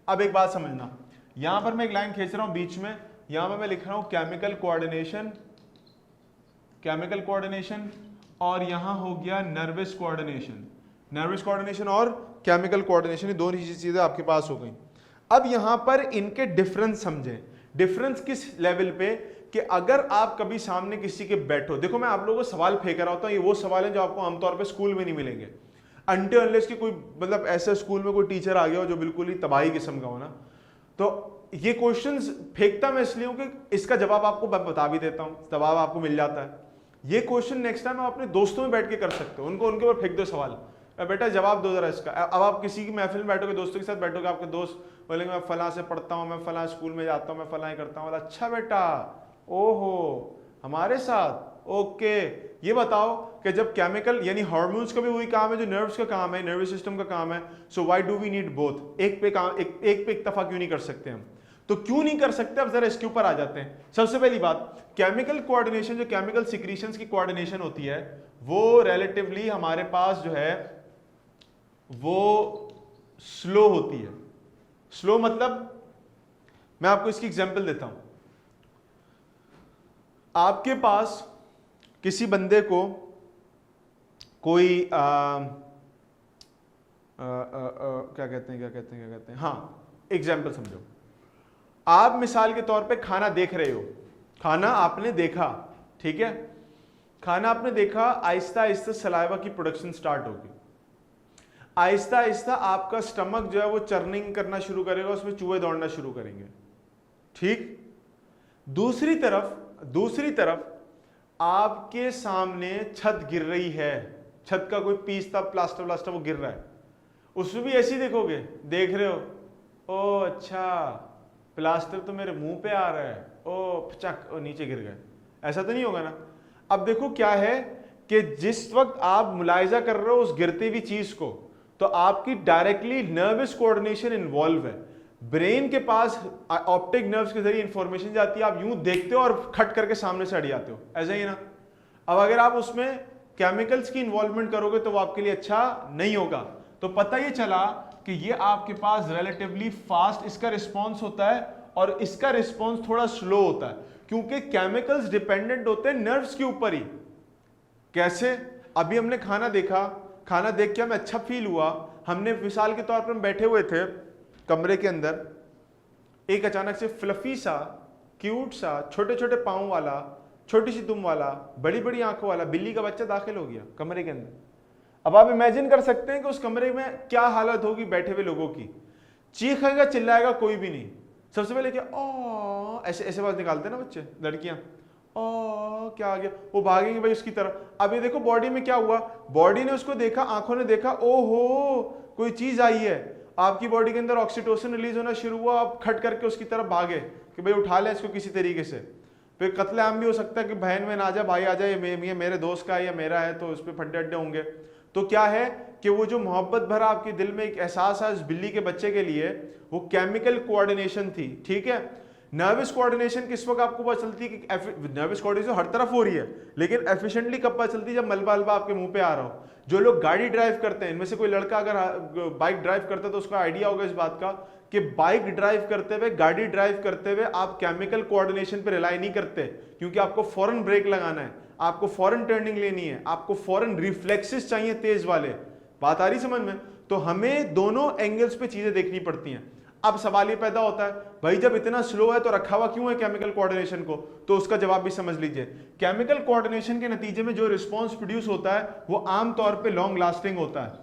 अब एक बात समझना, यहां पर मैं एक लाइन खींच रहा हूं बीच में, यहां पर मैं लिख रहा हूं केमिकल कोऑर्डिनेशन, केमिकल कोऑर्डिनेशन, और यहां हो गया नर्वस कोऑर्डिनेशन। नर्वस कोऑर्डिनेशन और केमिकल कोऑर्डिनेशन, ये दोनों ही चीजें आपके पास हो गई। अब यहां पर इनके डिफरेंस समझें। डिफरेंस किस लेवल पे कि अगर आप कभी सामने किसी के बैठो, देखो मैं आप लोगों को सवाल फेंक रहा होता हूं, ये वो सवाल है जो आपको आमतौर पे स्कूल में नहीं मिलेंगे, अनटिल अनलेस कि कोई मतलब ऐसे स्कूल में कोई टीचर आ गया हो जो बिल्कुल ही तबाही किस्म का हो ना। तो ये क्वेश्चंस फेंकता मैं इसलिए हूं कि इसका जवाब आपको बता भी देता हूं, जवाब आपको मिल जाता है। ये क्वेश्चन नेक्स्ट टाइम आप अपने दोस्तों में बैठ के कर सकते हो, उनको उनके ऊपर फेंक दो सवाल, बेटा जवाब दो जरा इसका। अब आप किसी की महफिल में बैठोगे, दोस्तों के साथ बैठोगे, आपके दोस्त बोलेंगे मैं फलां से पढ़ता हूँ, मैं फलां स्कूल में जाता हूँ, मैं फलां ही करता हूँ। अच्छा बेटा, ओहो हमारे साथ, ओके। ये बताओ कि जब केमिकल यानी हार्मोन्स का भी वही काम है जो नर्व्स का काम है, नर्वस सिस्टम का काम है, so why do we need both? एक पे काम, एक पे इक्तफा क्यों नहीं कर सकते हम? तो क्यों नहीं कर सकते, अब जरा इसके ऊपर आ जाते हैं। सबसे पहली बात, केमिकल कोऑर्डिनेशन, जो केमिकल सिक्रीशंस की कोऑर्डिनेशन होती है, वो रिलेटिवली हमारे पास जो है वो स्लो होती है। स्लो मतलब, मैं आपको इसकी एग्जांपल देता हूं। आपके पास किसी बंदे को कोई क्या कहते हैं, हाँ एग्जांपल समझो। आप मिसाल के तौर पे खाना देख रहे हो, खाना आपने देखा, ठीक है, खाना आपने देखा, आहिस्ता आहिस्ता सलाइवा की प्रोडक्शन स्टार्ट होगी, आहिस्ता आहिस्ता आपका स्टमक जो है वो चर्निंग करना शुरू करेगा, उसमें चूहे दौड़ना शुरू करेंगे, ठीक। दूसरी तरफ आपके सामने छत गिर रही है, छत का कोई पीस था, प्लास्टर वो गिर रहा है, उसमें भी ऐसे ही देखोगे, देख रहे हो, ओ अच्छा प्लास्टर तो मेरे मुंह पे आ रहा है, ओ पचक, ओ नीचे गिर गए, ऐसा तो नहीं होगा ना। अब देखो क्या है कि जिस वक्त आप मुलाहिजा कर रहे हो उस गिरती हुई चीज को, तो आपकी डायरेक्टली नर्वस कोऑर्डिनेशन इन्वॉल्व है। ब्रेन के पास ऑप्टिक नर्व्स के जरिए इंफॉर्मेशन जाती है, आप यूं देखते हो और खट करके सामने से हट जाते हो, ऐसा ही ना। अब अगर आप उसमें केमिकल्स की इन्वॉल्वमेंट करोगे तो वो आपके लिए अच्छा नहीं होगा। तो पता ये चला कि ये आपके पास रिलेटिवली फास्ट इसका रिस्पॉन्स होता है और इसका रिस्पॉन्स थोड़ा स्लो होता है, क्योंकि केमिकल्स डिपेंडेंट होते हैं नर्व्स के ऊपर ही। कैसे? अभी हमने खाना देखा, खाना देख के हमें अच्छा फील हुआ, हमने मिसाल के तौर पर हम बैठे हुए थे कमरे के अंदर, एक अचानक से फ्लफी सा, क्यूट सा, छोटे छोटे पाँव वाला, छोटी सी दुम वाला, बड़ी बड़ी आंखों वाला बिल्ली का बच्चा दाखिल हो गया कमरे के अंदर। अब आप इमेजिन कर सकते हैं कि उस कमरे में क्या हालत होगी बैठे हुए लोगों की। चीखेगा चिल्लाएगा कोई भी नहीं, सबसे पहले क्या, ओ ऐसे ऐसे आवाज निकालते हैं ना बच्चे, लड़कियां, ओ क्या आ गया, वो भागेंगे भाई उसकी तरफ। अब ये देखो बॉडी में क्या हुआ, बॉडी ने उसको देखा, आंखों ने देखा, ओहो कोई चीज आई है, आपकी बॉडी के अंदर ऑक्सीटोसिन रिलीज होना शुरू हुआ, आप खट करके उसकी तरफ भागे कि भाई उठा ले इसको किसी तरीके से। फिर कत्ले आम भी हो सकता है कि बहन में आ जाए, भाई आ जाए, ये मेरे दोस्त का है या मेरा है, तो उस पर फड्डे अड्डे होंगे। तो क्या है कि वो जो मोहब्बत भरा आपके दिल में एक एहसास है उस बिल्ली के बच्चे के लिए, वो केमिकल कोऑर्डिनेशन थी, ठीक है। नर्वस कोऑर्डिनेशन किस वक्त आपको पता चलती है कि नर्वस कोऑर्डिनेशन हर तरफ हो रही है, लेकिन एफिशिएंटली कब पता चलती है? जब मलबा अलबा आपके मुंह पे आ रहा हो। जो लोग गाड़ी ड्राइव करते हैं, इनमें से कोई लड़का अगर बाइक ड्राइव करता है तो उसका आइडिया होगा इस बात का कि बाइक ड्राइव करते हुए, गाड़ी ड्राइव करते हुए आप केमिकल कोऑर्डिनेशन पे रिलाई नहीं करते, क्योंकि आपको फौरन ब्रेक लगाना है, आपको फौरन टर्निंग लेनी है, आपको फौरन रिफ्लेक्सेस चाहिए तेज वाले। बात आ रही समझ में? तो हमें दोनों एंगल्स पे चीजें देखनी पड़ती हैं। अब सवाल ये पैदा होता है, भाई जब इतना स्लो है तो रखा हुआ क्यों है केमिकल कोऑर्डिनेशन को? तो उसका जवाब भी समझ लीजिए। केमिकल कोऑर्डिनेशन के नतीजे में जो रिस्पॉन्स प्रोड्यूस होता है वो आमतौर पे लॉन्ग लास्टिंग होता है।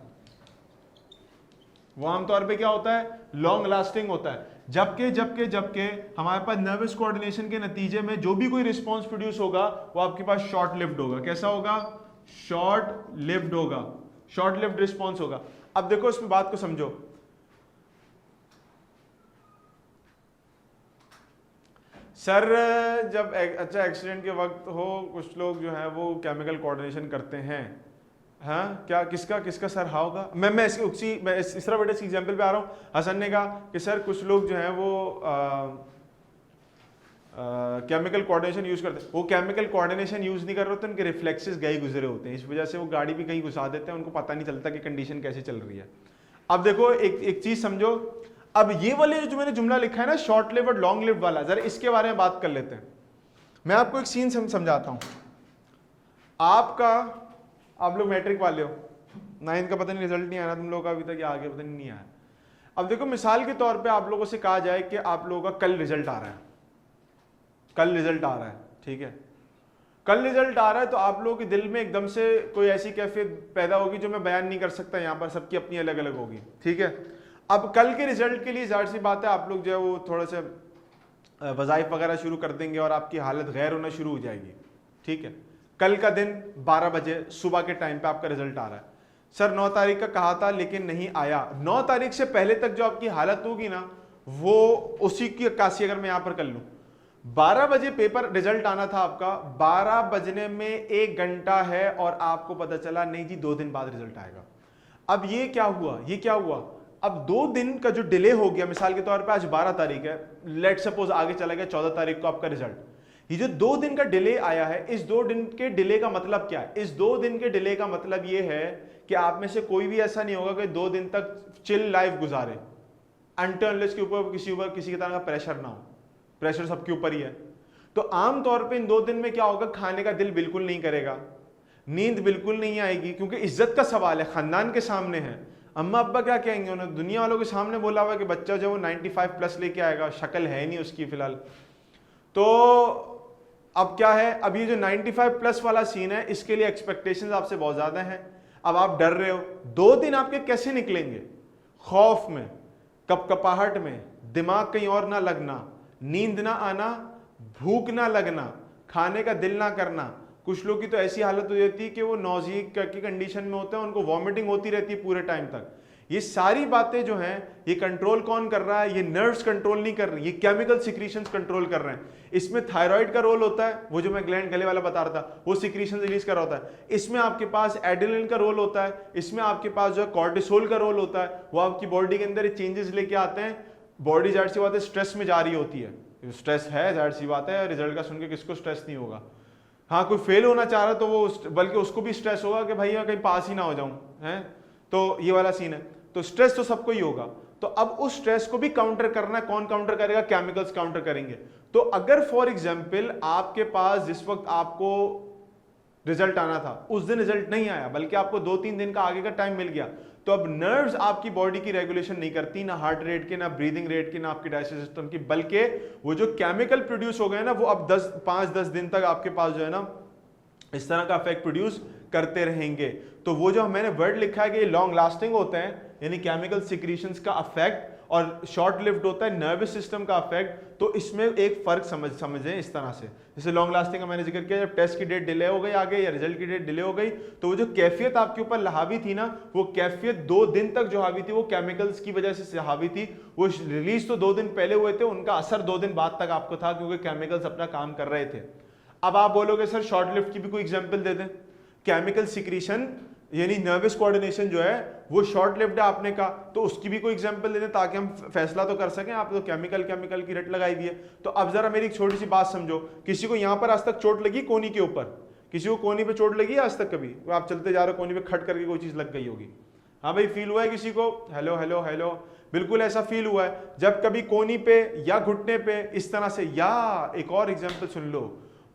वो आमतौर पे क्या होता है? लॉन्ग लास्टिंग होता है। जबकि हमारे पास नर्वस कोऑर्डिनेशन के नतीजे में जो भी कोई रिस्पॉन्स प्रोड्यूस होगा वो आपके पास शॉर्ट लिव्ड होगा। कैसा होगा? शॉर्ट लिव्ड होगा, शॉर्ट लिव्ड रिस्पॉन्स होगा। अब देखो इसमें बात को समझो। सर जब अच्छा एक्सीडेंट के वक्त हो, कुछ लोग जो है वो केमिकल कोऑर्डिनेशन करते हैं, हाँ क्या किसका सर हाँ होगा? मैं इस तरह बेटे एग्जाम्पल पे आ रहा हूँ। हसन ने कहा कि सर कुछ लोग जो हैं वो केमिकल कोऑर्डिनेशन यूज करते हैं। वो केमिकल कोऑर्डिनेशन यूज नहीं कर रहे होते, उनके रिफ्लेक्सेस गए गुजरे होते हैं, इस वजह से वो गाड़ी भी कहीं घुसा देते हैं, उनको पता नहीं चलता कि कंडीशन कैसे चल रही है। अब देखो एक चीज समझो, अब ये वाले जो मैंने जुमला लिखा है ना, शॉर्ट लिव्ड और लॉन्ग लिव्ड वाला, जरा इसके बारे में बात कर लेते हैं। मैं आपको एक सीन समझाता हूं। आप लोग मैट्रिक वाले हो, 9th का पता नहीं रिजल्ट नहीं आया तुम लोगों का अभी तक, या आगे पता नहीं आया। अब देखो मिसाल के तौर पे आप लोगों से कहा जाए कि आप लोगों का कल रिजल्ट आ रहा है, कल रिजल्ट आ रहा है, ठीक है, कल रिजल्ट आ रहा है, तो आप लोगों के दिल में एकदम से कोई ऐसी कैफियत पैदा होगी जो मैं बयान नहीं कर सकता, यहाँ पर सबकी अपनी अलग अलग होगी, ठीक है। अब कल के रिजल्ट के लिए जाहिर सी बात है आप लोग जो है वो थोड़ा सा वज़ाइफ वगैरह शुरू कर देंगे और आपकी हालत गैर होना शुरू हो जाएगी, ठीक है। कल का दिन 12 बजे सुबह के टाइम पे आपका रिजल्ट आ रहा है, सर 9 तारीख का कहा था लेकिन नहीं आया। 9 तारीख से पहले तक जो आपकी हालत होगी ना, वो उसी की अक्कासी अगर मैं यहां पर कर लूं, 12 बजे पेपर रिजल्ट आना था आपका, 12 बजने में 1 घंटा है और आपको पता चला नहीं जी 2 दिन बाद रिजल्ट आएगा। अब ये क्या हुआ, ये क्या हुआ, अब 2 दिन का जो डिले हो गया, मिसाल के तौर पे आज 12 तारीख है, लेट सपोज आगे चला गया 14 तारीख को आपका रिजल्ट, ये जो 2 दिन का डिले आया है, इस 2 दिन के डिले का मतलब क्या है? इस 2 दिन के डिले का मतलब ये है कि आप में से कोई भी ऐसा नहीं होगा कि 2 दिन तक चिल लाइफ गुजारे, अनटर्नलेस के ऊपर किसी की तरह का प्रेशर ना हो, प्रेशर सबके ऊपर ही है। तो आमतौर पे इन 2 दिन में क्या होगा, खाने का दिल बिल्कुल नहीं करेगा, नींद बिल्कुल नहीं आएगी, क्योंकि इज्जत का सवाल है, खानदान के सामने है, अम्मा अब्बा क्या कहेंगे, उन्होंने दुनिया वालों के सामने बोला हुआ कि बच्चा जो वो 95 प्लस लेके आएगा, शक्ल है नहीं उसकी फिलहाल। तो अब क्या है, अब ये जो 95 प्लस वाला सीन है, इसके लिए एक्सपेक्टेशंस आपसे बहुत ज्यादा हैं। अब आप डर रहे हो, 2 दिन आपके कैसे निकलेंगे, खौफ में, कपकपाहट में, दिमाग कहीं और ना लगना, नींद ना आना, भूख ना लगना, खाने का दिल ना करना। कुछ लोग की तो ऐसी हालत हो जाती है कि वो नौज़ी की कंडीशन में होते हैं, उनको वॉमिटिंग होती रहती है पूरे टाइम तक। ये सारी बातें जो हैं, ये कंट्रोल कौन कर रहा है, ये नर्व्स कंट्रोल नहीं कर रही, ये केमिकल सिक्रीशंस कंट्रोल कर रहे हैं। इसमें थायराइड का रोल होता है, वो जो मैं ग्लैंड गले वाला बता रहा था, वो सिक्रीशन रिलीज कर रहा होता है। इसमें आपके पास एड्रेनलिन का रोल होता है, इसमें आपके पास जो है कॉर्टिसोल का रोल होता है, वो आपकी बॉडी के अंदर चेंजेस लेके आते हैं। बॉडी जाहिर सी बात है स्ट्रेस में जा रही होती है, स्ट्रेस है, जाहिर सी बात है, रिजल्ट का सुन के किसको स्ट्रेस नहीं होगा। हाँ, कोई फेल होना चाह रहा तो वो बल्कि उसको भी स्ट्रेस होगा कि भाई कहीं पास ही ना हो जाऊं, है, तो ये वाला सीन है। तो स्ट्रेस तो सबको ही होगा। तो अब उस स्ट्रेस को भी काउंटर करना, कौन काउंटर करेगा, केमिकल्स काउंटर करेंगे। तो अगर फॉर एग्जांपल आपके पास जिस वक्त आपको रिजल्ट आना था उस दिन रिजल्ट नहीं आया, बल्कि आपको 2-3 दिन का आगे का टाइम मिल गया, तो अब नर्व्स आपकी बॉडी की रेगुलेशन नहीं करती, ना हार्ट रेट की, ना ब्रीदिंग रेट की, ना आपकी डाइजेस्टिव सिस्टम की, बल्कि वो जो केमिकल प्रोड्यूस हो गए ना, वो अब 5-10 दिन तक आपके पास जो है ना इस तरह का इफेक्ट प्रोड्यूस करते रहेंगे। तो वो जो मैंने वर्ड लिखा है कि ये लॉन्ग लास्टिंग होते हैं, यानी केमिकल सिक्रीशंस का इफेक्ट, और शॉर्ट लिव्ड होता है नर्वस सिस्टम का इफेक्ट। तो इसमें एक फर्क समझें इस तरह से, जैसे लॉन्ग लास्टिंग का मैंने जिक्र किया, जब टेस्ट की डेट डिले हो गई आगे या रिजल्ट की डेट डिले हो गई, तो वो जो कैफियत आपके ऊपर हावी थी ना, वो कैफियत 2 दिन तक जो हावी थी वो केमिकल्स की वजह से हावी थी। वो रिलीज तो 2 दिन पहले हुए थे, उनका असर 2 दिन बाद तक आपको था, क्योंकि केमिकल्स अपना काम कर रहे थे। अब आप बोलोगे सर शॉर्ट लिव्ड की भी कोई एग्जांपल दे दें। केमिकल सिक्रीशन यानी नर्वस कोऑर्डिनेशन जो है वो शॉर्ट लिव्ड है आपने कहा, तो उसकी भी कोई एग्जांपल दे दें ताकि हम फैसला तो कर सकें। आप तो केमिकल की रट लगाई दी है। तो अब जरा मेरी एक छोटी सी बात समझो, किसी को यहां पर आज तक चोट लगी कोनी के ऊपर, किसी को कोनी पे चोट लगी आज तक कभी? आप चलते जा रहे हो, कोनी पे खट करके कोई चीज लग गई होगी, हाँ भाई फील हुआ है किसी को? हेलो हेलो हेलो, बिल्कुल ऐसा फील हुआ है जब कभी कोनी पे या घुटने पे इस तरह से। या एक और एग्जांपल सुन लो,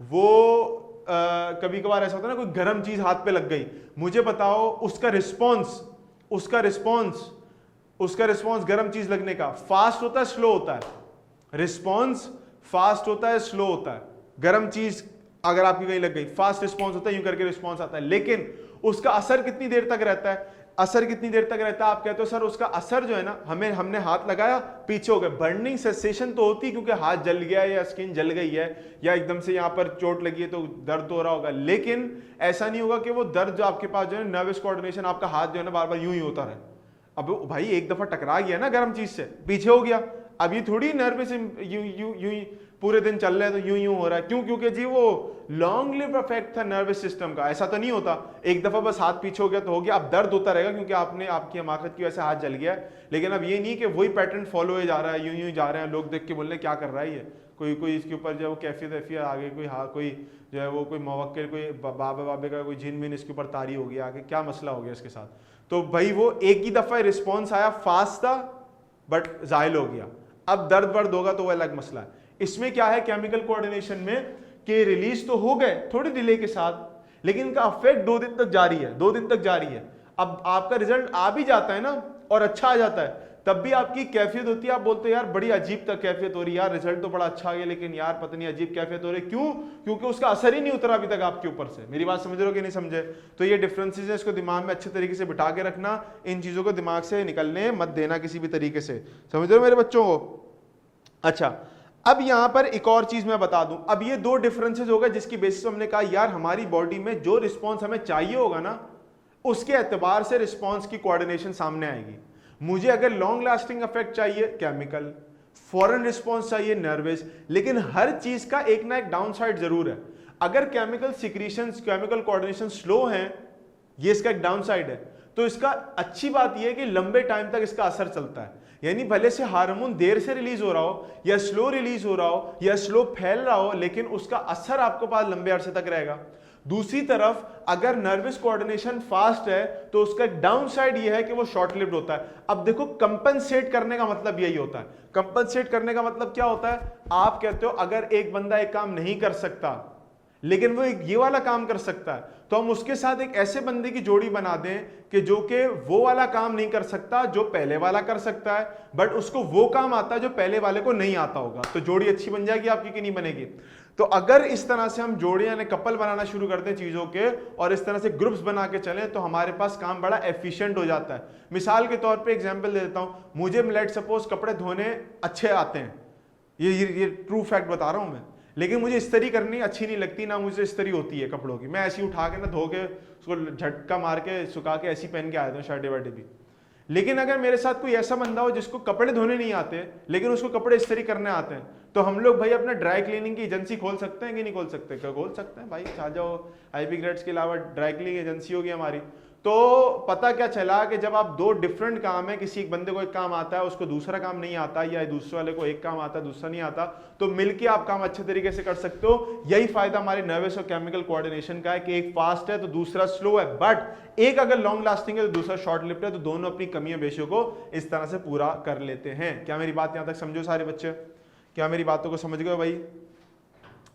वो कभी कभार ऐसा होता है ना, कोई गर्म चीज हाथ पे लग गई, मुझे बताओ उसका रिस्पॉन्स गर्म चीज लगने का फास्ट होता है स्लो होता है? रिस्पॉन्स फास्ट होता है स्लो होता है? गर्म चीज अगर आपकी कहीं लग गई फास्ट रिस्पॉन्स होता है, यूं करके रिस्पॉन्स आता है, लेकिन उसका असर कितनी देर तक रहता है? आप कहते हो सर उसका असर जो है ना, हमने हाथ लगाया पीछे हो गए, बर्निंग सेंसेशन तो होती क्योंकि हाथ जल गया है या स्किन जल गई है या एकदम से यहां पर चोट लगी है तो दर्द हो रहा होगा, लेकिन ऐसा नहीं होगा कि वो दर्द जो आपके पास जो है नर्वस कोऑर्डिनेशन, आपका हाथ जो है ना बार बार यूं ही होता रहे। अब भाई एक दफा टकरा गया ना गर्म चीज से, पीछे हो गया, अब ये थोड़ी नर्वस यूं पूरे दिन चल रहा है तो यूं हो रहा है। क्यों? क्योंकि जी वो लॉन्ग लिव इफेक्ट था नर्वस सिस्टम का। ऐसा तो नहीं होता एक दफा बस हाथ पीछे हो गया तो हो गया, अब दर्द होता रहेगा क्योंकि आपकी हमाकत की वजह से हाथ जल गया है। लेकिन अब ये नहीं कि वही पैटर्न फॉलो हो जा रहा है, यूं जा रहे हैं, लोग देख के बोल रहे क्या कर रहा है ये, कोई इसके ऊपर जो है वो कैफियत आगे कोई जो है वो कोई मवक्किल, कोई बाबे का कोई जिन विन इसके ऊपर तारी हो गया, आगे क्या मसला हो गया इसके साथ। तो भाई वो एक ही दफा रिस्पॉन्स आया, फास्ट था, बट जाहिल हो गया। अब दर्द वर्द होगा तो वो अलग मसला है। इसमें क्या है केमिकल कोऑर्डिनेशन में कि रिलीज तो हो गए थोड़ी डिले के साथ, लेकिन इनका इफेक्ट 2 दिन तक जारी है, 2 दिन तक जारी है। अब आपका रिजल्ट आ भी जाता है ना और अच्छा आ जाता है, तब भी आपकी कैफियत होती है, आप बोलते हो यार बड़ी अजीब तक कैफियत हो रही है, यार रिजल्ट तो बड़ा अच्छा आ गया लेकिन यार पता नहीं अजीब कैफियत हो रही है। क्यों? क्योंकि उसका असर ही नहीं उतरा अभी तक आपके ऊपर से। मेरी बात समझ रहे हो कि नहीं समझे? तो ये डिफरेंसेस है, इसको दिमाग में अच्छे तरीके से बिठा के रखना, इन चीजों को दिमाग से निकलने मत देना किसी भी तरीके से। समझ रहे हो मेरे बच्चों को? अच्छा, अब यहां पर एक और चीज मैं बता दूं। अब ये 2 डिफरेंसेस होगा जिसकी बेसिस पे हमने कहा यार हमारी बॉडी में जो रिस्पॉन्स हमें चाहिए होगा ना, उसके एतबार से रिस्पॉन्स की कोऑर्डिनेशन सामने आएगी। मुझे अगर लॉन्ग लास्टिंग इफेक्ट चाहिए केमिकल, फॉरेन रिस्पॉन्स चाहिए नर्वस, लेकिन हर चीज का एक ना एक डाउन साइड जरूर है। अगर chemical secretion, chemical coordination slow है, ये इसका एक डाउन साइड है, तो इसका अच्छी बात यह है कि लंबे टाइम तक इसका असर चलता है। यानी भले से हार्मोन देर से रिलीज हो रहा हो या स्लो रिलीज हो रहा हो या स्लो फैल रहा हो, लेकिन उसका असर आपके पास लंबे अरसे तक रहेगा। दूसरी तरफ अगर नर्वस कोऑर्डिनेशन फास्ट है तो उसका डाउन साइड यह है कि वो शॉर्ट लिव्ड होता है। अब देखो, कंपनसेट करने का मतलब यही होता है। कंपनसेट करने का मतलब क्या होता है? आप कहते हो अगर एक बंदा एक काम नहीं कर सकता लेकिन वो ये वाला काम कर सकता है, तो हम उसके साथ एक ऐसे बंदे की जोड़ी बना दें कि जो कि वो वाला काम नहीं कर सकता जो पहले वाला कर सकता है, बट उसको वो काम आता है जो पहले वाले को नहीं आता होगा। तो जोड़ी अच्छी बन जाएगी आपकी कि नहीं बनेगी? तो अगर इस तरह से हम जोड़ी यानी कपल बनाना शुरू कर दें चीजों के और इस तरह से ग्रुप्स बना के चलें तो हमारे पास काम बड़ा एफिशिएंट हो जाता है। मिसाल के तौर पे एग्जांपल दे देता हूं, मुझे लेट सपोज कपड़े धोने अच्छे आते हैं, ये ट्रू फैक्ट बता रहा हूं मैं, लेकिन मुझे इस्त्री करनी अच्छी नहीं लगती, ना मुझे इस्त्री होती है कपड़ों की। मैं ऐसी उठा के ना धो के उसको झटका मार के सुखा के ऐसी पहन के आया था शर्टे वर्टे भी। लेकिन अगर मेरे साथ कोई ऐसा बंदा हो जिसको कपड़े धोने नहीं आते लेकिन उसको कपड़े इस्त्री करने आते हैं, तो हम लोग भाई अपना ड्राई क्लीनिंग की एजेंसी खोल सकते हैं कि नहीं खोल सकते? क्या खोल सकते हैं भाई, आ जाओ। आईपी ग्रेड्स के अलावा ड्राई क्लीनिंग एजेंसी होगी हमारी। तो पता क्या चला कि जब आप 2 डिफरेंट काम है, किसी एक बंदे को एक काम आता है उसको दूसरा काम नहीं आता, या दूसरे वाले को एक काम आता है दूसरा नहीं आता, तो मिलके आप काम अच्छे तरीके से कर सकते हो। यही फायदा हमारे नर्वस और केमिकल कोऑर्डिनेशन का है कि एक फास्ट है तो दूसरा स्लो है, बट एक अगर लॉन्ग लास्टिंग है तो दूसरा शॉर्ट लिव्ड है, तो दोनों अपनी कमियों बेशियों को इस तरह से पूरा कर लेते हैं। क्या मेरी बात यहां तक समझो सारे बच्चे? क्या मेरी बातों को समझ गए भाई?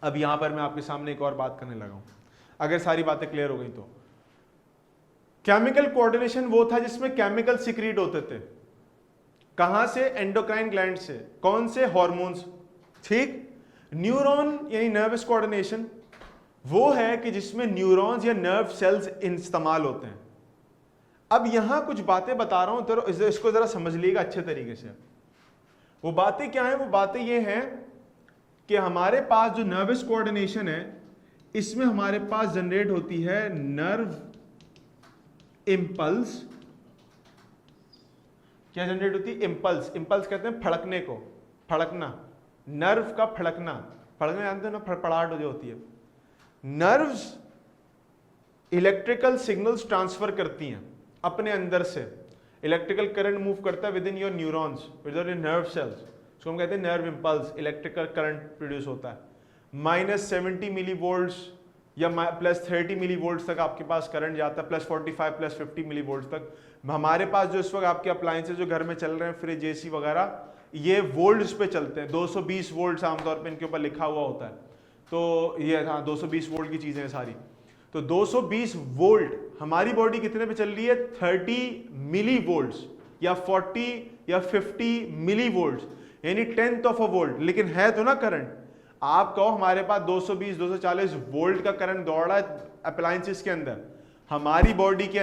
अब यहां पर मैं आपके सामने एक और बात करने लगा हूं, अगर सारी बातें क्लियर हो गई तो। केमिकल कोऑर्डिनेशन वो था जिसमें केमिकल सिक्रीट होते थे। कहां से? एंडोक्राइन ग्लैंड से। कौन से? हॉर्मोन्स। ठीक। न्यूरॉन यानी नर्वस कोऑर्डिनेशन वो है कि जिसमें न्यूरॉन्स या नर्व सेल्स इस्तेमाल होते हैं। अब यहां कुछ बातें बता रहा हूं तो इसको जरा समझ लीजिएगा अच्छे तरीके से। वो बातें क्या है? वो बातें ये हैं कि हमारे पास जो नर्वस कोऑर्डिनेशन है इसमें हमारे पास जनरेट होती है नर्व इम्पल्स। क्या जनरेट होती है? इम्पल्स। इम्पल्स कहते हैं फड़कने को, फड़कना, नर्व का फड़कना। फड़कना जानते हो ना, फड़फड़ाहट जो होती है। नर्व्स इलेक्ट्रिकल सिग्नल्स ट्रांसफर करती हैं अपने अंदर से, इलेक्ट्रिकल करंट मूव करता है with in your neurons, with in nerve cells, उसको हम कहते हैं nerve impulse. Electrical current produce होता है -70 मिली वोल्ट्स या +30 मिली वोल्ट्स तक आपके पास करंट जाता है, +45 +50 मिली वोल्ट्स तक। हमारे पास जो इस वक्त आपके अप्लायंसेज जो घर में चल रहे हैं, फ्रिज, एसी वगैरह, ये वोल्ट्स पे चलते हैं। 220 वोल्ट्स आमतौर पे इनके ऊपर लिखा हुआ होता है। तो ये हाँ 220 वोल्ट की चीजें हैं सारी। तो 220 वोल्ट हमारी बॉडी कितने पे चल रही है? 30 मिली वोल्ट्स या 40 या 50 मिली वोल्ट्स, यानी 10th ऑफ अ वोल्ट। लेकिन है तो ना करंट। आप कहो हमारे पास 220 240 वोल्ट का करंट दौड़ रहा है अप्लायंसेस के अंदर, हमारी बॉडी के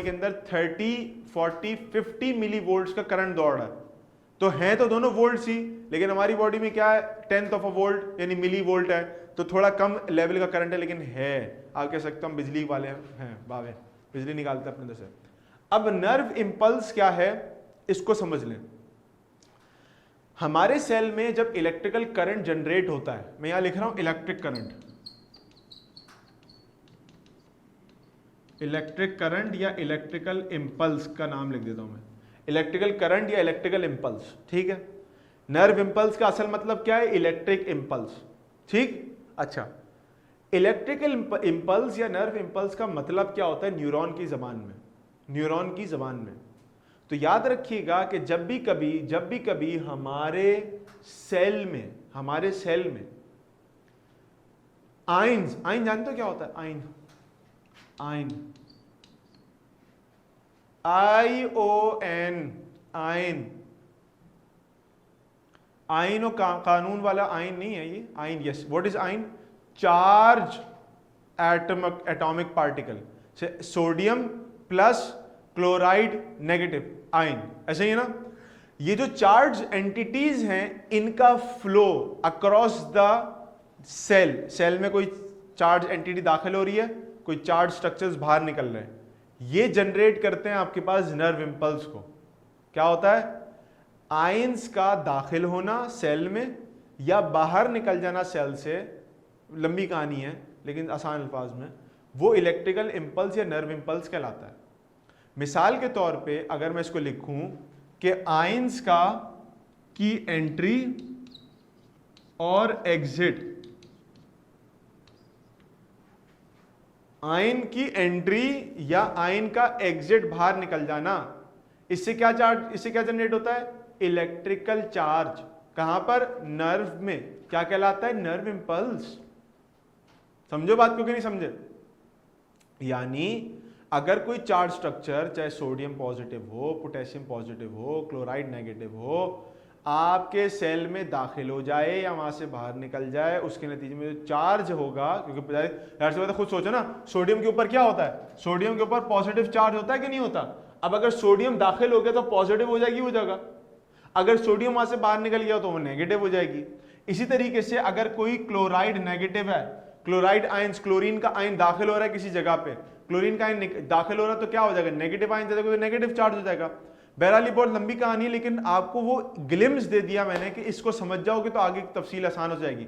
अंदर 30 40 50 मिली वोल्ट्स का करंट दौड़ रहा है। तो हैं तो दोनों वोल्ट्स ही, लेकिन हमारी बॉडी में क्या है? 10th ऑफ अ वोल्ट यानी मिली वोल्ट है, तो थोड़ा कम लेवल का करंट है, लेकिन है। आप कह सकते हम बिजली वाले हैं, बावे बिजली निकालते हैं अपने अंदर से। अब नर्व इंपल्स क्या है इसको समझ लें। हमारे सेल में जब इलेक्ट्रिकल करंट जनरेट होता है, मैं यहां लिख रहा हूं इलेक्ट्रिक करंट, इलेक्ट्रिक करंट या इलेक्ट्रिकल इंपल्स का नाम लिख देता हूं मैं, इलेक्ट्रिकल करंट या इलेक्ट्रिकल इंपल्स। ठीक है। नर्व इंपल्स का असल मतलब क्या है? Electric impulse. ठीक। अच्छा, इलेक्ट्रिकल इंपल्स या नर्व इंपल्स का मतलब क्या होता है न्यूरॉन की जबान में? न्यूरॉन की जबान में तो याद रखिएगा कि जब भी कभी हमारे सेल में आयंस, आयन जानते हो क्या होता है? Ion, ION, ion. आयन और कानून वाला आयन नहीं है ये, ion. Yes, what is ion? Charge atomic particle. Sodium plus chloride negative, ion. ऐसे ही है ना? ये जो चार्ज एंटिटीज हैं इनका फ्लो अक्रॉस द सेल में कोई चार्ज एंटिटी दाखिल हो रही है, कोई चार्ज स्ट्रक्चर्स बाहर निकल रहे हैं, ये जनरेट करते हैं आपके पास नर्व इंपल्स को। क्या होता है? आयंस का दाखिल होना सेल में या बाहर निकल जाना सेल से, लंबी कहानी है लेकिन आसान अल्फाज में, वो इलेक्ट्रिकल इंपल्स या नर्व इंपल्स कहलाता है। मिसाल के तौर पे अगर मैं इसको लिखूं कि आयंस की एंट्री और एग्जिट, आयन की एंट्री या आयन का एग्जिट बाहर निकल जाना, इससे क्या जनरेट होता है? Electrical charge. कहां पर? नर्व में। क्या कहलाता है? Nerve impulse. समझो बात को कि नहीं समझे? यानी अगर कोई चार्ज स्ट्रक्चर, चाहे सोडियम पॉजिटिव हो, पोटेशियम पॉजिटिव हो, क्लोराइड नेगेटिव हो, आपके सेल में दाखिल हो जाए या वहां से बाहर निकल जाए, उसके नतीजे में जो चार्ज होगा, क्योंकि यार से खुद सोचो ना, सोडियम के ऊपर क्या होता है? सोडियम के ऊपर पॉजिटिव चार्ज होता है कि नहीं होता? अब अगर सोडियम दाखिल हो गया तो पॉजिटिव हो जाएगी वो जगह, अगर सोडियम वहां से बाहर निकल गया तो वो नेगेटिव हो जाएगी। इसी तरीके से अगर कोई क्लोराइड नेगेटिव है, क्लोराइड आयंस, क्लोरीन का आयन दाखिल हो रहा है किसी जगह पे, क्लोरीन का आयन दाखिल हो रहा है तो क्या हो जाएगा? नेगेटिव आयन तो नेगेटिव चार्ज हो जाएगा। बहरहाल बहुत लंबी कहानी है लेकिन आपको वो ग्लिम्स दे दिया मैंने कि इसको समझ जाओगे तो आगे तफसील आसान हो जाएगी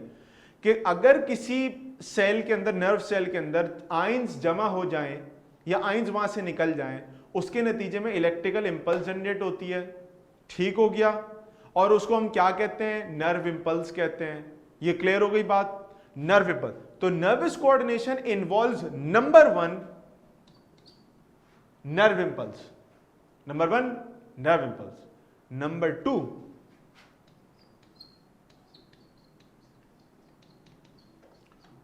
कि अगर किसी सेल के अंदर, नर्व सेल के अंदर आयंस जमा हो जाएं या आयंस वहां से निकल जाएं, उसके नतीजे में इलेक्ट्रिकल इंपल्स जनरेट होती है। ठीक हो गया? और उसको हम क्या कहते हैं? नर्व इंपल्स कहते हैं। ये क्लियर हो गई बात? Nerve impulse. तो nervous coordination involves number 1 nerve impulse, number 1 nerve impulse. Number 2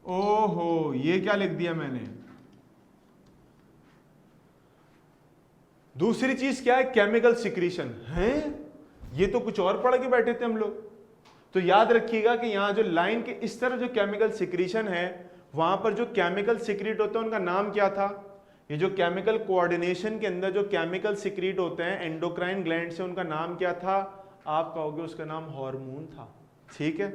ओहो, ये क्या लिख दिया मैंने? दूसरी चीज क्या है? केमिकल सिक्रीशन है। ये तो कुछ और पढ़ के बैठे थे हम लोग। तो याद रखिएगा कि यहां जो लाइन के इस तरफ जो केमिकल सिक्रीशन है, वहां पर जो केमिकल सिक्रीट होते हैं उनका नाम क्या था? ये जो केमिकल कोऑर्डिनेशन के अंदर जो केमिकल सिक्रीट होते हैं एंडोक्राइन ग्लैंड से, उनका नाम क्या था? आप कहोगे उसका नाम हार्मोन था। ठीक है?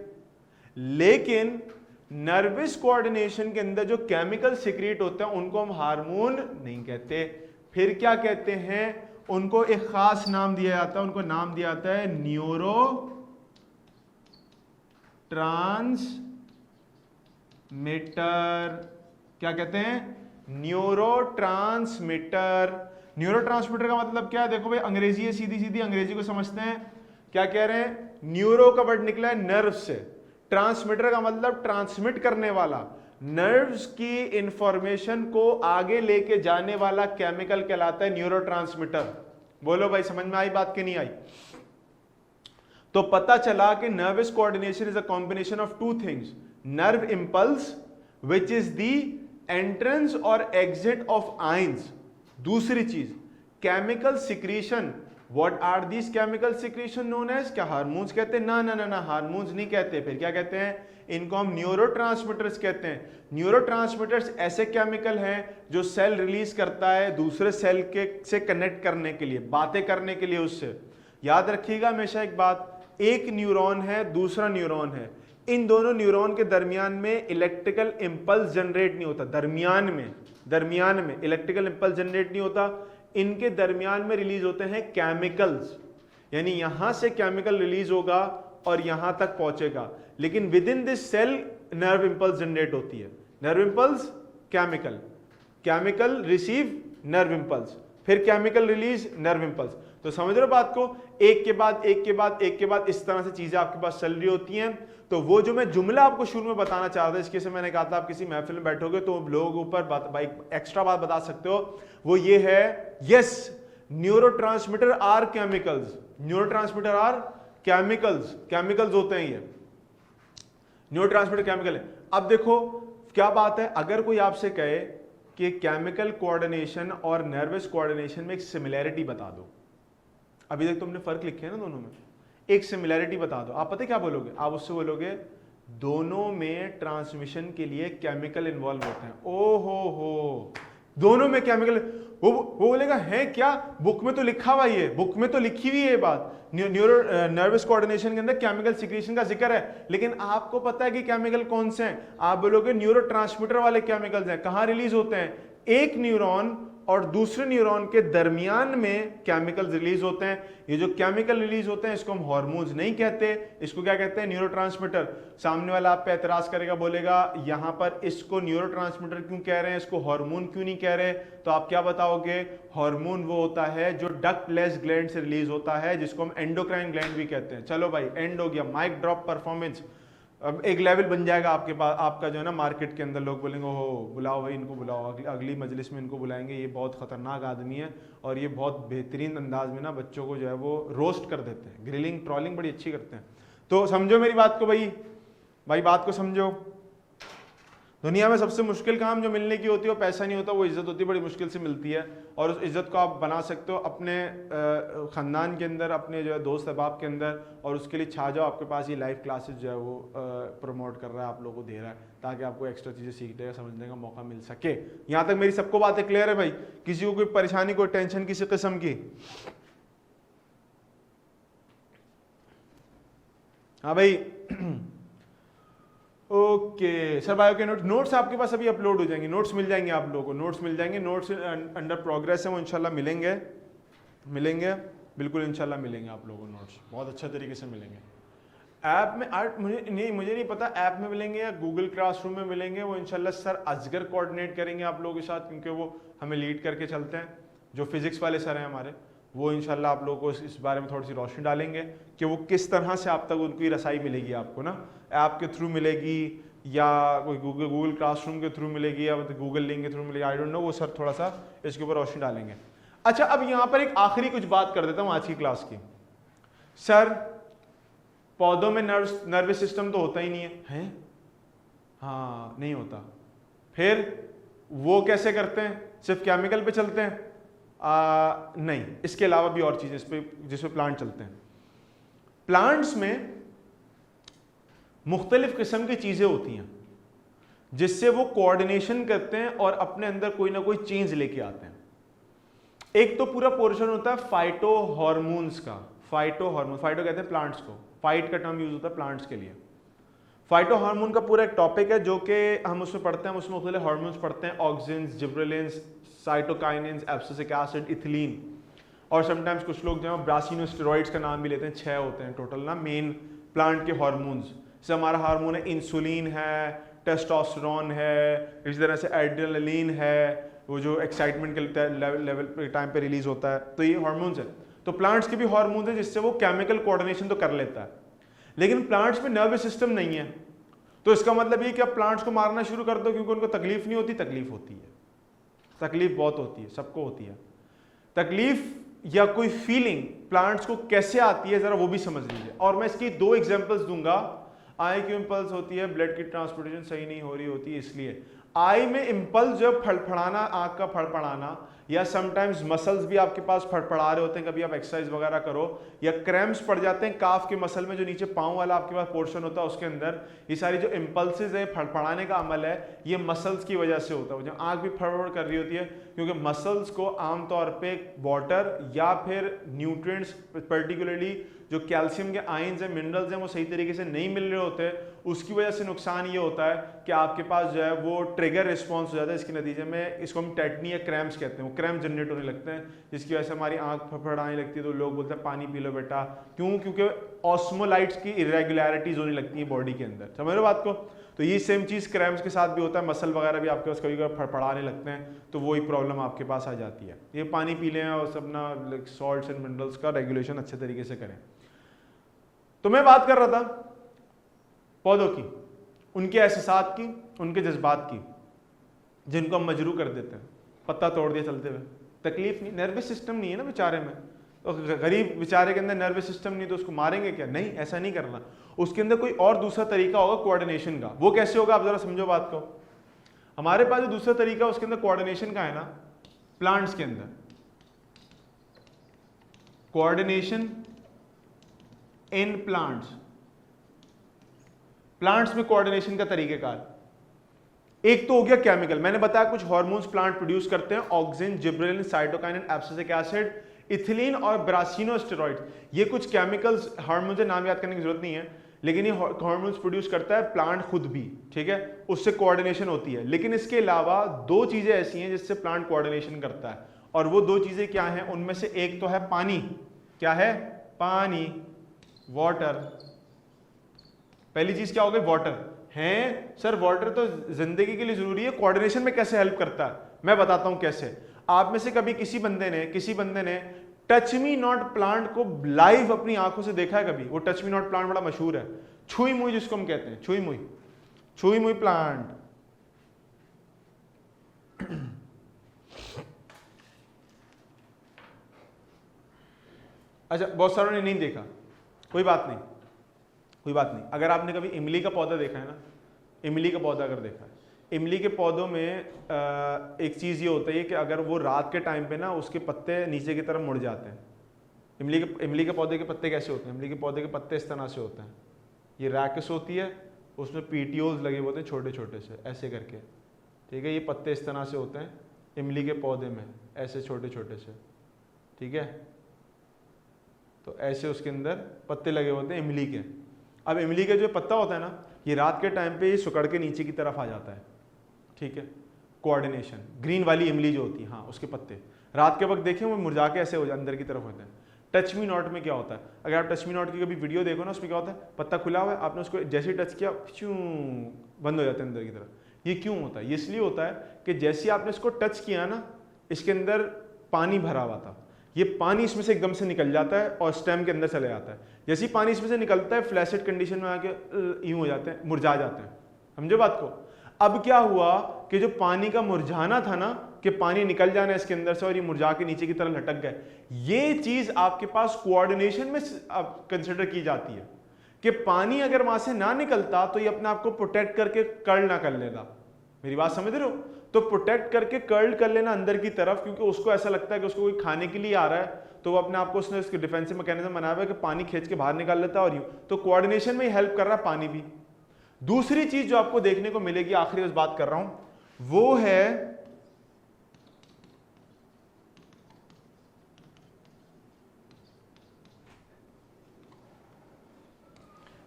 लेकिन नर्वस कोऑर्डिनेशन के अंदर जो केमिकल सिक्रीट होते हैं उनको हम हार्मोन नहीं कहते। फिर क्या कहते हैं? उनको एक खास नाम दिया जाता है, उनको नाम दिया जाता है न्यूरो ट्रांसमीटर। क्या कहते हैं? Neuro transmitter. न्यूरो ट्रांसमीटर का मतलब क्या है? देखो भाई, अंग्रेजी है, सीधी सीधी अंग्रेजी को समझते हैं। क्या कह रहे हैं? न्यूरो का वर्ड निकला है नर्व से, ट्रांसमीटर का मतलब ट्रांसमिट करने वाला, नर्व्स की इंफॉर्मेशन को आगे लेके जाने वाला केमिकल कहलाता है न्यूरोट्रांसमीटर। बोलो भाई, समझ में आई बात कि नहीं आई? तो पता चला कि nervous coordination is a combination of two things, nerve impulse which is the entrance और एग्जिट ऑफ आयंस। दूसरी चीज chemical secretion. What are these chemical secretion known as? क्या हार्मोन्स कहते हैं? ना ना ना ना, हार्मोन्स नहीं कहते। फिर क्या कहते हैं? इनको हम न्यूरोट्रांसमीटर्स कहते हैं। न्यूरोट्रांसमीटर्स ऐसे केमिकल हैं जो सेल रिलीज करता है दूसरे सेल के से कनेक्ट करने के लिए, बातें करने के लिए उससे। याद रखिएगा हमेशा एक बात, एक न्यूरॉन है, दूसरा न्यूरॉन है, इन दोनों न्यूरॉन के दरमियान में इलेक्ट्रिकल इंपल्स जनरेट नहीं होता। दरमियान में इलेक्ट्रिकल इंपल्स जनरेट नहीं होता। इनके दरमियान में रिलीज होते हैं केमिकल्स, यानी यहां से केमिकल रिलीज होगा और यहां तक पहुंचेगा, लेकिन within this cell nerve impulse generate होती है। Nerve impulse, chemical, chemical receive nerve impulse, फिर केमिकल रिलीज नर्व इंपल्स। तो समझ रहे हो बात को? एक के बाद एक के बाद एक के बाद इस तरह से चीजें आपके पास चल रही होती हैं। तो वो जो मैं जुमला आपको शुरू में बताना चाह रहा था, इसके से मैंने कहा था आप किसी महफिल में बैठोगे तो लोग ऊपर बात, भाई एक्स्ट्रा बात बता सकते हो, वो ये है, yes neurotransmitter are chemicals, neurotransmitter are chemicals, chemicals होते हैं ये, न्यूरोट्रांसमीटर केमिकल है। अब देखो क्या बात है, अगर कोई आपसे कहे कि केमिकल कोऑर्डिनेशन और नर्वस कोऑर्डिनेशन में एक सिमिलैरिटी बता दो, अभी तक तुमने फर्क लिखे है ना दोनों में, एक सिमिलैरिटी बता दो, आप पता है क्या बोलोगे? आप उससे बोलोगे दोनों में ट्रांसमिशन के लिए केमिकल इन्वॉल्व होते हैं। ओ हो, दोनों में केमिकल, वो बोलेगा है क्या, बुक में तो लिखा हुआ है, बुक में तो लिखी हुई है ये बात, न्यूरो नर्वस कोऑर्डिनेशन के अंदर केमिकल सिक्रीशन का जिक्र है, लेकिन आपको पता है कि केमिकल कौन से हैं? आप बोलोगे न्यूरोट्रांसमीटर वाले केमिकल्स हैं। कहां रिलीज होते हैं? एक न्यूरॉन और दूसरे न्यूरॉन के दरमियान में केमिकल्स रिलीज होते हैं। ये जो केमिकल रिलीज होते हैं इसको हम हार्मोन्स नहीं कहते, इसको क्या कहते हैं? न्यूरोट्रांसमीटर। सामने वाला आप पे एतराज करेगा, बोलेगा यहां पर इसको न्यूरोट्रांसमीटर क्यों कह रहे हैं, इसको हार्मोन क्यों नहीं कह रहे? तो आप क्या बताओगे? हार्मोन वो होता है जो डक्टलेस ग्लैंड से रिलीज होता है, जिसको हम एंडोक्राइन ग्लैंड भी कहते हैं। चलो भाई, एंड हो गया, माइक ड्रॉप परफॉर्मेंस। अब एक लेवल बन जाएगा आपके पास, आपका जो है ना मार्केट के अंदर लोग बोलेंगे हो बुलाओ भाई इनको बुलाओ, अगली मजलिस में इनको बुलाएंगे, ये बहुत खतरनाक आदमी है और ये बहुत बेहतरीन अंदाज में ना बच्चों को जो है वो रोस्ट कर देते हैं, ग्रिलिंग ट्रॉलिंग बड़ी अच्छी करते हैं। तो समझो मेरी बात को भाई बात को समझो। दुनिया में सबसे मुश्किल काम जो मिलने की होती है वो पैसा नहीं होता, वो इज्जत होती है, बड़ी मुश्किल से मिलती है। और उस इज्जत को आप बना सकते हो अपने ख़ानदान के अंदर, अपने जो है दोस्त अहबाब के अंदर, और उसके लिए छा जाओ। आपके पास ये लाइव क्लासेस जो है वो प्रमोट कर रहा है, आप लोगों को दे रहा है, ताकि आपको एक्स्ट्रा चीज़ें सीखने का समझने का मौका मिल सके। यहाँ तक मेरी सबको बातें क्लियर है भाई? किसी को कोई परेशानी, कोई टेंशन किसी किस्म की? हाँ भाई ओके सर, बायो के नोट्स आपके पास अभी अपलोड हो जाएंगे, नोट्स मिल जाएंगे आप लोगों को, नोट्स मिल जाएंगे, नोट्स अंडर प्रोग्रेस है, वो इंशाल्लाह मिलेंगे बिल्कुल इंशाल्लाह मिलेंगे आप लोगों को नोट्स, बहुत अच्छे तरीके से मिलेंगे। ऐप में मुझे नहीं पता ऐप में मिलेंगे या गूगल क्लासरूम में मिलेंगे, वो इंशाल्लाह सर असगर कोऑर्डिनेट करेंगे आप लोगों के साथ, क्योंकि वो हमें लीड करके चलते हैं, जो फिजिक्स वाले सर हैं हमारे, वो इंशाल्लाह आप लोगों को इस बारे में थोड़ी सी रोशनी डालेंगे कि वो किस तरह से आप तक उनकी रसाई मिलेगी आपको ना, ऐप के थ्रू मिलेगी या कोई गूगल क्लासरूम के थ्रू मिलेगी या गूगल लिंक के थ्रू मिलेगी, आई डोंट नो, वो सर थोड़ा सा इसके ऊपर रोशनी डालेंगे। अच्छा, अब यहाँ पर एक आखिरी कुछ बात कर देता हूँ आज की क्लास की। सर पौधों में नर्वस सिस्टम तो होता ही नहीं है? हाँ नहीं होता, फिर वो कैसे करते हैं? सिर्फ केमिकल पे चलते हैं? नहीं, इसके अलावा भी और चीजें जिसपे प्लांट चलते हैं। प्लांट्स में मुख्तलिफ किस्म की चीजें होती हैं जिससे वो कोऑर्डिनेशन करते हैं और अपने अंदर कोई ना कोई चेंज लेके आते हैं। एक तो पूरा पोर्शन होता है फाइटो हार्मोन्स का, फाइटो कहते हैं प्लांट्स को, फाइट का टर्म यूज होता है प्लांट्स के लिए। फाइटो हार्मोन का पूरा एक टॉपिक है जो कि हम उसमें पढ़ते हैं, हम उसमें मुख्तलिफ हार्मोन्स पढ़ते हैं, auxins, gibberellins, cytokinins, abscisic acid, ethylene, और समटाइम्स कुछ लोग जो है ब्रासिनोस्टेरॉइड्स का नाम भी लेते हैं। 6 होते हैं टोटल ना मेन प्लांट के हार्मोन्स। जैसे हमारा हार्मोन है इंसुलिन है, टेस्टोस्टेरोन है, इसी तरह से एड्रेनलिन है, वो जो एक्साइटमेंट के लेवल टाइम पे रिलीज होता है, तो ये हार्मोन्स है। तो प्लांट्स के भी हार्मोन्स है जिससे वो केमिकल कोऑर्डिनेशन तो कर लेता है, लेकिन प्लांट्स में नर्वस सिस्टम नहीं है। तो इसका मतलब ये कि आप प्लांट्स को मारना शुरू कर दो क्योंकि उनको तकलीफ नहीं होती। तकलीफ होती है, तकलीफ बहुत होती है, सबको होती है तकलीफ या कोई फीलिंग। प्लांट्स को कैसे आती है जरा वो भी समझ लीजिए, और मैं इसकी 2 एग्जांपल्स दूंगा। आई की इंपल्स होती है, ब्लड की ट्रांसपोर्टेशन सही नहीं हो रही होती है, इसलिए आई में इंपल्स जो फड़फड़ाना, आंख का फड़फड़ाना, या समटाइम्स मसल्स भी आपके पास फड़फड़ा रहे होते हैं, कभी आप एक्सरसाइज वगैरह करो, या क्रैम्प्स पड़ जाते हैं काफ के मसल में, जो नीचे पांव वाला आपके पास पोर्शन होता है उसके अंदर। ये सारी जो इंपल्सेस है, फड़फड़ाने का अमल है, ये मसल्स की वजह से होता है। जब आंख भी फड़फड़ कर रही होती है क्योंकि मसल्स को आमतौर पे वाटर या फिर न्यूट्रिएंट्स, पर्टिकुलरली जो कैल्शियम के आयंस हैं, मिनरल्स हैं, वो सही तरीके से नहीं मिल रहे होते। उसकी वजह से नुकसान ये होता है कि आपके पास जो है वो ट्रिगर रिस्पॉन्स हो जाता है। इसके नतीजे में इसको हम टेटनी या क्रैम्प्स कहते हैं, वो क्रैम्प जनरेट होने लगते हैं, जिसकी वजह से हमारी आंख फड़फड़ाने लगती है। तो लोग बोलते हैं पानी पी लो बेटा, क्यों? क्योंकि ऑस्मोलाइट्स की इरेगुलरिटीज होने लगती है बॉडी के अंदर। समझ रहे हो बात को? तो ये सेम चीज़ क्रैम्प्स के साथ भी होता है, मसल वगैरह भी आपके पास कभी कभी फड़फड़ाने लगते हैं, तो वही प्रॉब्लम आपके पास आ जाती है। ये पानी पी लें और सब ना सॉल्ट्स एंड मिनरल्स का रेगुलेशन अच्छे तरीके से करें। तो मैं बात कर रहा था पौधों की, उनके एहसासात की, उनके जज्बात की, जिनको हम मजरू कर देते हैं। पत्ता तोड़ दिया चलते हुए, तकलीफ नहीं, नर्वस सिस्टम नहीं है ना बेचारे में, तो गरीब बेचारे के अंदर नर्वस सिस्टम नहीं तो उसको मारेंगे क्या? नहीं, ऐसा नहीं करना। उसके अंदर कोई और दूसरा तरीका होगा कोऑर्डिनेशन का। वो कैसे होगा, आप जरा समझो बात को। हमारे पास जो दूसरा तरीका उसके अंदर कोऑर्डिनेशन का है ना, प्लांट्स के अंदर कोऑर्डिनेशन इन प्लांट्स, प्लांट्स में कोऑर्डिनेशन का तरीकेकार एक तो हो गया केमिकल, मैंने बताया कुछ हार्मोन्स प्लांट प्रोड्यूस करते हैं, auxin, gibberellin, cytokinin, abscisic acid, ethylene और ब्रासिनोस्टेरॉइड। ये कुछ केमिकल्स, हार्मोन्स, नाम याद करने की जरूरत नहीं है, लेकिन ये हार्मोन्स प्रोड्यूस करता है प्लांट खुद भी, ठीक है, उससे कोऑर्डिनेशन होती है। लेकिन इसके अलावा दो चीजें ऐसी हैं जिससे प्लांट कोऑर्डिनेशन करता है, और वो दो चीजें क्या हैं? उनमें से एक तो है पानी। क्या है? पानी, वाटर। पहली चीज क्या हो गई? वाटर है। सर वाटर तो जिंदगी के लिए जरूरी है, कोऑर्डिनेशन में कैसे हेल्प करता है? मैं बताता हूं कैसे। आप में से कभी किसी बंदे ने टच मी नॉट प्लांट को लाइव अपनी आंखों से देखा है कभी? वो टच मी नॉट प्लांट बड़ा मशहूर है, छुई मुई जिसको हम कहते हैं, छुई मुई प्लांट। अच्छा, बहुत सारों ने नहीं देखा, कोई बात नहीं। अगर आपने कभी इमली का पौधा देखा है ना, इमली का पौधा अगर देखा है, इमली के पौधों में एक चीज़ ये होता है कि अगर वो रात के टाइम पे ना उसके पत्ते नीचे की तरफ मुड़ जाते हैं। इमली के पौधे के पत्ते कैसे होते हैं? इमली के पौधे के पत्ते इस तरह से होते हैं, ये रैकस होती है, उसमें पीटीओज लगे होते हैं छोटे छोटे से, ऐसे करके, ठीक है। ये पत्ते इस तरह से होते हैं इमली के पौधे में, ऐसे छोटे छोटे से, ठीक है। तो ऐसे उसके अंदर पत्ते लगे होते हैं इमली के। अब इमली का जो पत्ता होता है ना, ये रात के टाइम पे ये सुकड़ के नीचे की तरफ आ जाता है, ठीक है। कोऑर्डिनेशन, ग्रीन वाली इमली जो होती है, हाँ, उसके पत्ते रात के वक्त देखें वो मुरझा के ऐसे हो जाए, अंदर की तरफ होते हैं। टच मी नॉट में क्या होता है? अगर आप टच मी नॉट की कभी वीडियो देखो ना, उसमें क्या होता है? पत्ता खुला हुआ है, आपने उसको जैसे ही टच किया क्यों बंद हो जाता है अंदर की तरफ। ये क्यों होता है? ये इसलिए होता है कि जैसे ही आपने इसको टच किया ना, इसके अंदर पानी भरा हुआ था, ये पानी इसमें से एकदम से निकल जाता है और स्टेम के अंदर चले जाता है। जैसे ही पानी इसमें से निकलता है, फ्लैसिड कंडीशन में आके यूं हो जाते हैं, मुरझा जाते हैं। समझो बात को। अब क्या हुआ कि जो पानी का मुरझाना था ना, कि पानी निकल जाना इसके अंदर से और ये मुरझा के नीचे की तरफ लटक गए, ये चीज आपके पास कोऑर्डिनेशन में कंसिडर की जाती है कि पानी अगर वहां से ना निकलता तो ये अपने आप को प्रोटेक्ट करके कर्ल ना कर लेता। मेरी बात समझ रहे हो? तो प्रोटेक्ट करके कर्ल कर लेना अंदर की तरफ, क्योंकि उसको ऐसा लगता है कि उसको कोई खाने के लिए आ रहा है, तो वो अपने आप को उसने उसके डिफेंसिव मैकेनिज्म बनाया हुआ है कि पानी खींच के बाहर निकाल लेता है, और यूं तो कोऑर्डिनेशन में हेल्प कर रहा है पानी भी। दूसरी चीज जो आपको देखने को मिलेगी, आखिरी उस बात कर रहा हूं, वो है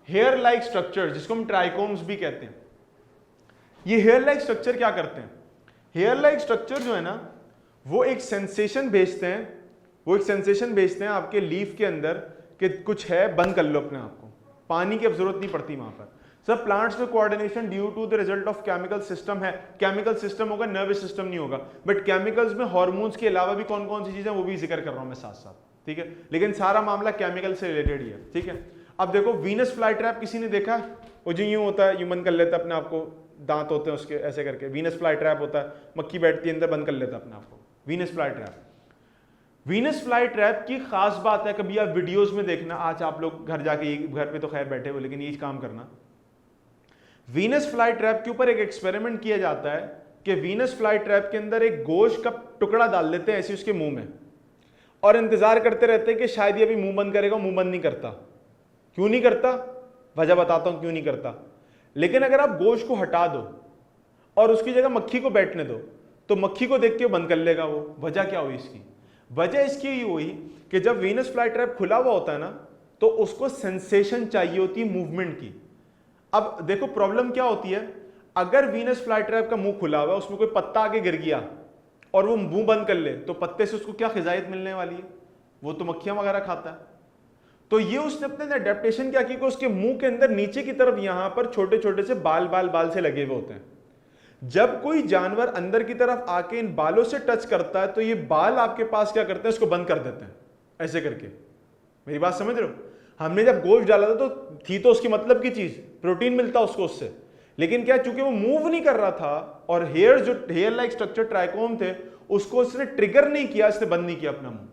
हेयर लाइक स्ट्रक्चर, जिसको हम ट्राइकोम्स भी कहते हैं। ये हेयर लाइक स्ट्रक्चर क्या करते हैं? हेयर लाइक स्ट्रक्चर जो है ना, वो एक सेंसेशन भेजते हैं, आपके लीफ के अंदर कि कुछ है, बंद कर लो अपने आप को। पानी की अब जरूरत नहीं पड़ती वहां पर। सब प्लांट्स में coordination due to the result of chemical system है। केमिकल सिस्टम होगा, नर्वस सिस्टम नहीं होगा। बट केमिकल्स में हार्मोन्स के अलावा भी कौन कौन सी चीजें, वो भी जिक्र कर रहा हूं मैं साथ साथ, ठीक है। लेकिन सारा मामला केमिकल से रिलेटेड ही है, ठीक है। अब देखो, वीनस फ्लाई ट्रैप किसी ने देखा? वो जो यूं होता है, यूं बंद कर लेता है अपने आप को, दांत होते हैं उसके ऐसे करके, वीनस फ्लाई ट्रैप होता है, मक्खी बैठती है अंदर, बंद कर लेता है अपने आप को, Venus fly trap. Venus fly trap की खास बात है, कभी आप वीडियोस में देखना, आज आप लोग घर जाके, घर पे तो खैर बैठे हो, लेकिन ये काम करना, वीनस फ्लाई ट्रैप के ऊपर एक एक्सपेरिमेंट किया जाता है कि वीनस फ्लाई ट्रैप के अंदर एक गोश्त का टुकड़ा डाल देते हैं ऐसे उसके मुंह में, और इंतजार करते रहते हैं कि शायद ये अभी मुंह बंद करेगा, मुंह बंद नहीं करता। क्यों नहीं करता? वजह बताता हूं क्यों नहीं करता। लेकिन अगर आप गोश्त को हटा दो और उसकी जगह मक्खी को बैठने दो, तो मक्खी को देख के बंद कर लेगा वो। वजह क्या हुई इसकी? वजह इसकी ये हुई कि जब वीनस फ्लाई ट्रैप खुला हुआ होता है ना, तो उसको सेंसेशन चाहिए होती है मूवमेंट की। अब देखो प्रॉब्लम क्या होती है, अगर वीनस फ्लाई ट्रैप का मुंह खुला हुआ है, उसमें कोई पत्ता आगे गिर गया और वो मुंह बंद कर ले, तो पत्ते से उसको क्या ग़िज़ायत मिलने वाली है? वो तो मक्खियां वगैरह खाता है। तो ये उसने अपने अडेप्टेशन क्या की कि उसके मुंह के अंदर नीचे की तरफ यहां पर छोटे छोटे से बाल से लगे हुए होते हैं। जब कोई जानवर अंदर की तरफ आके इन बालों से टच करता है, तो ये बाल आपके पास क्या करते हैं, इसको बंद कर देते हैं ऐसे करके। मेरी बात समझ रहे हो? हमने जब गोश्त डाला था तो थी तो उसकी मतलब की चीज, प्रोटीन मिलता उसको उससे, लेकिन क्या, चूंकि वो मूव नहीं कर रहा था, और हेयर जो हेयर लाइक स्ट्रक्चर ट्राइकोम थे उसको उसने ट्रिगर नहीं किया, इसने बंद नहीं किया अपना मुंह।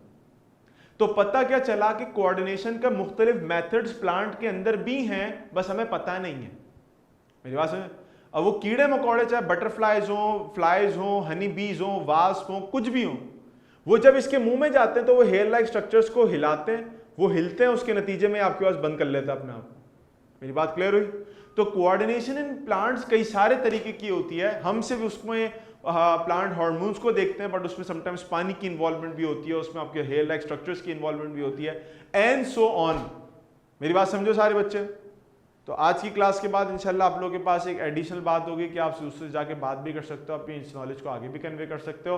तो पता क्या चला कि कोऑर्डिनेशन का मुख्तलिफ मेथड्स प्लांट के अंदर भी हैं, बस हमें पता नहीं है। मेरी बात समझ? अब वो कीड़े मकोड़े चाहे बटरफ्लाइज हो, फ्लाइज हो, हनी बीज हो, वास्प हो, कुछ भी हो, वो जब इसके मुंह में जाते हैं तो वो हेयर लाइक स्ट्रक्चर्स को हिलाते हैं, वो हिलते हैं, उसके नतीजे में आपके पास बंद कर लेता है अपने आप। मेरी बात क्लियर हुई? तो कोऑर्डिनेशन इन प्लांट्स कई सारे तरीके की होती है। हम सिर्फ उसमें प्लांट हार्मोन्स को देखते हैं, बट उसमें समटाइम्स पानी की इन्वॉल्वमेंट भी होती है, उसमें आपके हेयर लाइक स्ट्रक्चर्स की इन्वॉल्वमेंट भी होती है, एंड सो ऑन। मेरी बात समझो सारे बच्चे? तो आज की क्लास के बाद इंशाल्लाह आप लोगों के पास एक एडिशनल बात होगी कि आप उससे जाके बात भी कर सकते हो, अपनी इस नॉलेज को आगे भी कन्वे कर सकते हो।